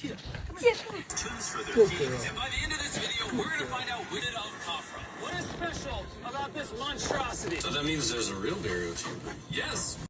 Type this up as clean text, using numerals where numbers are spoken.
And by the end of this video, we're gonna find out where did Elf come from. What is special about this monstrosity? So that means there's a real burial chamber. Yes.